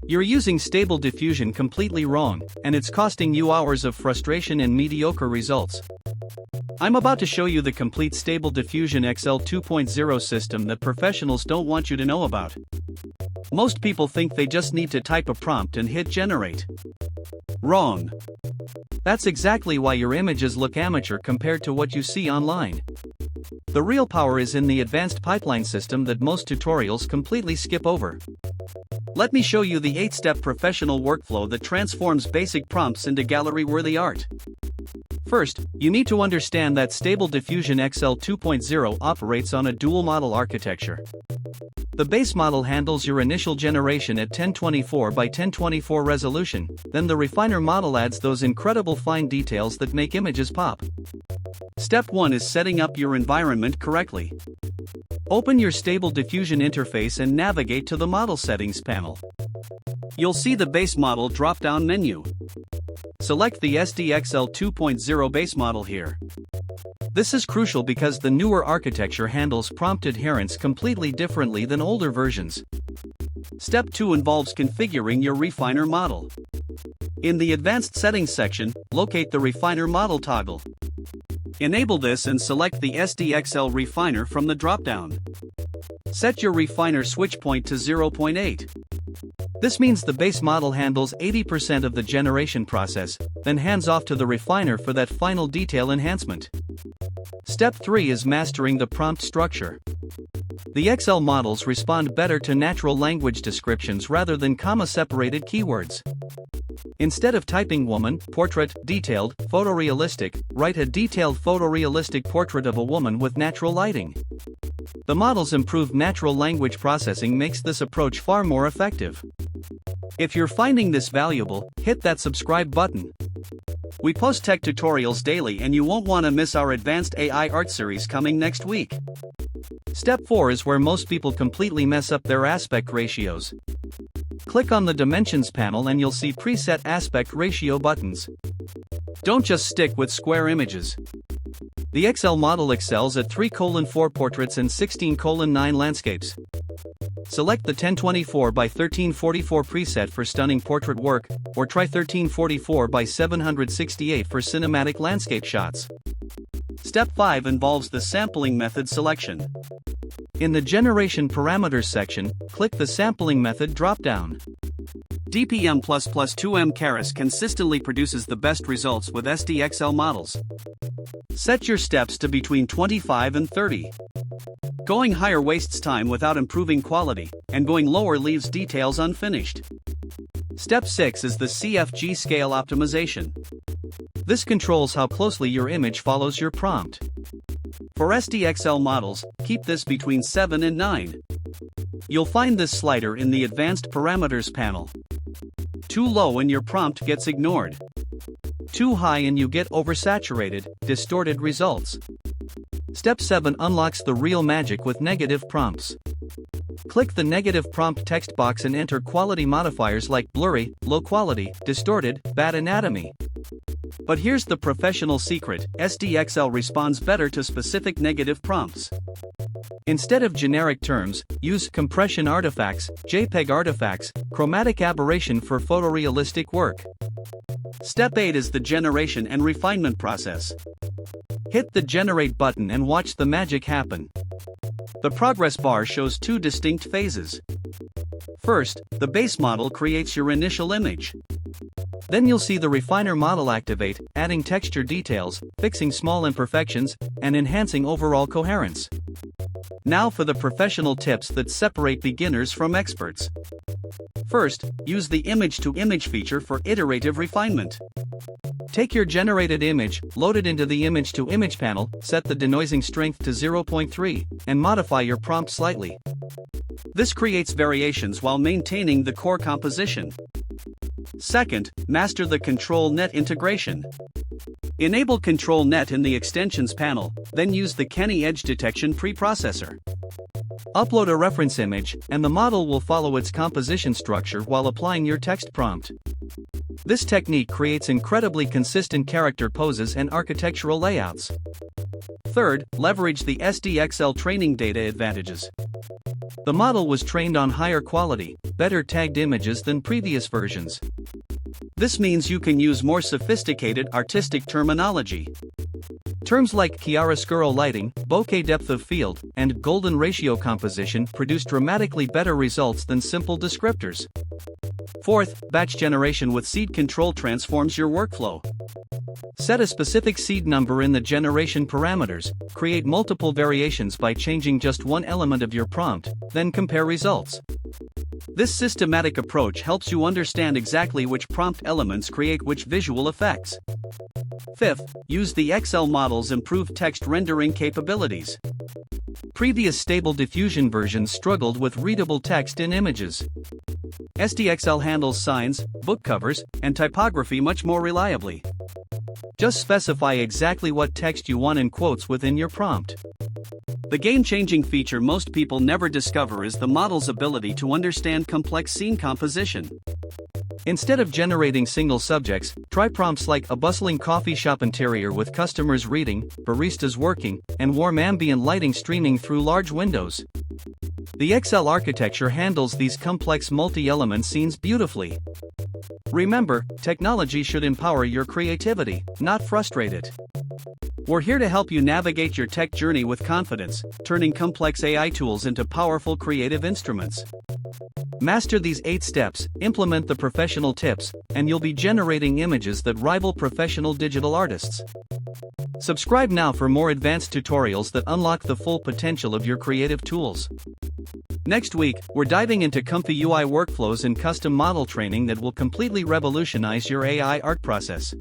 You're using Stable Diffusion completely wrong, and it's costing you hours of frustration and mediocre results. I'm about to show you the complete Stable Diffusion XL 2.0 system that professionals don't want you to know about. Most people think they just need to type a prompt and hit generate. Wrong. That's exactly why your images look amateur compared to what you see online. The real power is in the advanced pipeline system that most tutorials completely skip over. Let me show you the 8-step professional workflow that transforms basic prompts into gallery-worthy art. First, you need to understand that Stable Diffusion XL 2.0 operates on a dual model architecture. The base model handles your initial generation at 1024 by 1024 resolution, then the refiner model adds those incredible fine details that make images pop. Step 1 is setting up your environment correctly. Open your Stable Diffusion interface and navigate to the Model Settings panel. You'll see the Base Model drop-down menu. Select the SDXL 2.0 base model here. This is crucial because the newer architecture handles prompt adherence completely differently than older versions. Step 2 involves configuring your refiner model. In the Advanced Settings section, locate the Refiner Model toggle. Enable this and select the SDXL refiner from the drop-down. Set your refiner switch point to 0.8. This means the base model handles 80% of the generation process, then hands off to the refiner for that final detail enhancement. Step 3 is mastering the prompt structure. The XL models respond better to natural language descriptions rather than comma-separated keywords. Instead of typing woman, portrait, detailed, photorealistic, write a detailed photorealistic portrait of a woman with natural lighting. The model's improved natural language processing makes this approach far more effective. If you're finding this valuable, hit that subscribe button. We post tech tutorials daily and you won't want to miss our advanced AI art series coming next week. Step 4 is where most people completely mess up their aspect ratios. Click on the Dimensions panel and you'll see preset aspect ratio buttons. Don't just stick with square images. The XL model excels at 3:4 portraits and 16:9 landscapes. Select the 1024 by 1344 preset for stunning portrait work, or try 1344 by 768 for cinematic landscape shots. Step 5 involves the sampling method selection. In the Generation Parameters section, click the Sampling Method drop-down. DPM++2M Keras consistently produces the best results with SDXL models. Set your steps to between 25 and 30. Going higher wastes time without improving quality, and going lower leaves details unfinished. Step 6 is the CFG scale optimization. This controls how closely your image follows your prompt. For SDXL models, keep this between 7 and 9. You'll find this slider in the Advanced Parameters panel. Too low and your prompt gets ignored. Too high and you get oversaturated, distorted results. Step 7 unlocks the real magic with negative prompts. Click the negative prompt text box and enter quality modifiers like blurry, low quality, distorted, bad anatomy. But here's the professional secret: SDXL responds better to specific negative prompts. Instead of generic terms, use compression artifacts, JPEG artifacts, chromatic aberration for photorealistic work. Step 8 is the generation and refinement process. Hit the Generate button and watch the magic happen. The progress bar shows two distinct phases. First, the base model creates your initial image. Then you'll see the refiner model activate, adding texture details, fixing small imperfections, and enhancing overall coherence. Now for the professional tips that separate beginners from experts. First, use the image-to-image feature for iterative refinement. Take your generated image, load it into the image-to-image panel, set the denoising strength to 0.3, and modify your prompt slightly. This creates variations while maintaining the core composition. Second, master the ControlNet integration. Enable ControlNet in the Extensions panel, then use the Kenny Edge Detection preprocessor. Upload a reference image, and the model will follow its composition structure while applying your text prompt. This technique creates incredibly consistent character poses and architectural layouts. Third, leverage the SDXL training data advantages. The model was trained on higher quality, better tagged images than previous versions. This means you can use more sophisticated artistic terminology. Terms like chiaroscuro lighting, bokeh depth of field, and golden ratio composition produce dramatically better results than simple descriptors. Fourth, batch generation with seed control transforms your workflow. Set a specific seed number in the generation parameters, create multiple variations by changing just one element of your prompt, then compare results. This systematic approach helps you understand exactly which prompt elements create which visual effects. Fifth, use the XL model's improved text rendering capabilities. Previous Stable Diffusion versions struggled with readable text in images. SDXL handles signs, book covers, and typography much more reliably. Just specify exactly what text you want in quotes within your prompt. The game-changing feature most people never discover is the model's ability to understand complex scene composition. Instead of generating single subjects, try prompts like a bustling coffee shop interior with customers reading, baristas working, and warm ambient lighting streaming through large windows. The XL architecture handles these complex multi-element scenes beautifully. Remember, technology should empower your creativity, not frustrate it. We're here to help you navigate your tech journey with confidence, turning complex AI tools into powerful creative instruments. Master these 8 steps, implement the professional tips, and you'll be generating images that rival professional digital artists. Subscribe now for more advanced tutorials that unlock the full potential of your creative tools. Next week, we're diving into comfy UI workflows and custom model training that will completely revolutionize your AI art process.